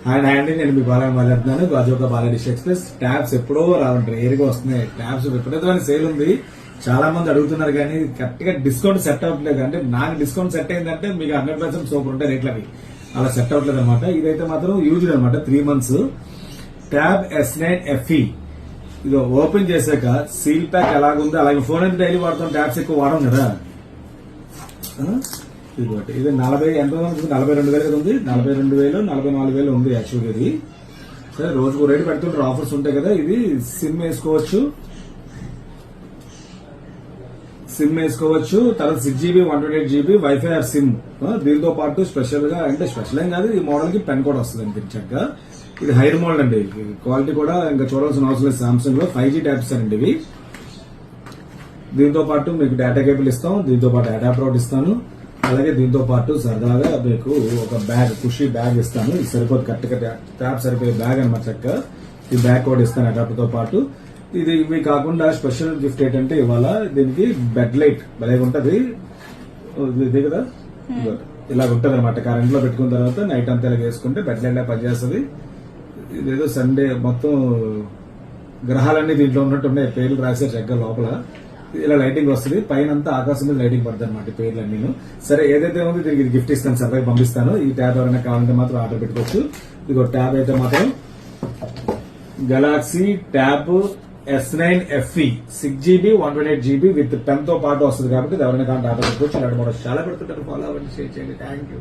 అండి నేను మీ బాగా మాట్లాడుతున్నాను. Gajuwaka Bala dish express. Tabs ఎప్పుడో రావంటారు, ఏరిగా వస్తున్నాయి ట్యాబ్స్. విపరీతమైన సేల్ ఉంది, చాలా మంది అడుగుతున్నారు కానీ కరెక్ట్ గా డిస్కౌంట్ సెట్ అవ్వట్లేదు. అంటే నాకు డిస్కౌంట్ సెట్ అయిందంటే మీకు 100% సూపర్ ఉంటాయి రేట్లు, అవి అలా సెట్ అవ్వట్లేదు అనమాట. ఇదైతే మాత్రం యూజ్డ్ అనమాట, 3 months ట్యాబ్ S9 FE. ఇది ఓపెన్ చేశాక సీల్ ప్యాక్ ఎలాగుందో అలాగే. ఫోన్ అయితే డైలీ వాడతాం, ట్యాబ్స్ ఎక్కువ వాడడం కదా. ఇది 40 ఎంత 42,000 ఉంది, 42,000 44,000 ఉంది యాక్చువల్గా. ఇది సరే రోజుకు రేటు పెడుతుంటారు, ఆఫర్స్ ఉంటాయి కదా. ఇది సిమ్ వేసుకోవచ్చు, తర్వాత 6GB 128GB wifi are SIM. దీంతో పాటు స్పెషల్ గా, అంటే స్పెషల్ ఏం కాదు, ఈ మోడల్ కి పెన్ కూడా వస్తుంది అనిపించాక. ఇది హైర్ మోడల్ అండి, క్వాలిటీ కూడా ఇంకా చూడాల్సిన అవసరం లేదు. సామ్సంగ్ లో 5G ట్యాబ్స్ అండి ఇవి. దీంతో పాటు మీకు డేటా కేబుల్ ఇస్తాం, దీంతో పాటు అడాప్టర్ ఒకటి ఇస్తాను, అలాగే దీంతో పాటు సరదాగా మీకు ఒక బ్యాగ్, ఖుషి బ్యాగ్ ఇస్తాను. ఇది సరిపోదు, కరెక్ట్ గా ట్యాబ్ సరిపోయే బ్యాగ్ అనమాట. చక్కగా ఈ బ్యాగ్ కూడా ఇస్తాను అడాప్టర్ తో పాటు. ఇది ఇవి కాకుండా స్పెషల్ గిఫ్ట్ ఏంటంటే ఇవాళ దీనికి బెడ్ లైట్ భలే ఉంటది. ఇదే కదా, ఇలా ఉంటది అనమాట. కరెంట్ లో పెట్టుకున్న తర్వాత నైట్ అంతా ఇలా వేసుకుంటే బెడ్ లైట్ లా పనిచేస్తుంది. ఇదేదో సండే మొత్తం గ్రహాలన్నీ దీంట్లో ఉన్నట్టు ఉన్నాయి, పేర్లు రాసే చక్కగా లోపల ఇలా లైటింగ్ వస్తుంది. పైన అంతా ఆకాశం మీద లైటింగ్ పడుతుంది అనమాట పేర్లన్నీ. సరే ఏదైతే ఉందో దీనికి గిఫ్ట్ ఇస్తాను, సరదాగా పంపిస్తాను. ఈ ట్యాబ్ ఎవరైనా కావాలంటే మాత్రం ఆర్డర్ పెట్టుకోవచ్చు. ఇదిగో ట్యాబ్ అయితే మాత్రం Galaxy tab S9 FE 6GB 128GB with pen తో పాటు వస్తుంది కాబట్టి ఎవరైనా కావాలంటే ఆర్డర్ పెట్టుకోవచ్చు. 2 మోడల్స్ చాలా పెడుతుంటారు, ఫాలో అవ్వండి, షేర్ చేయండి. Thank you.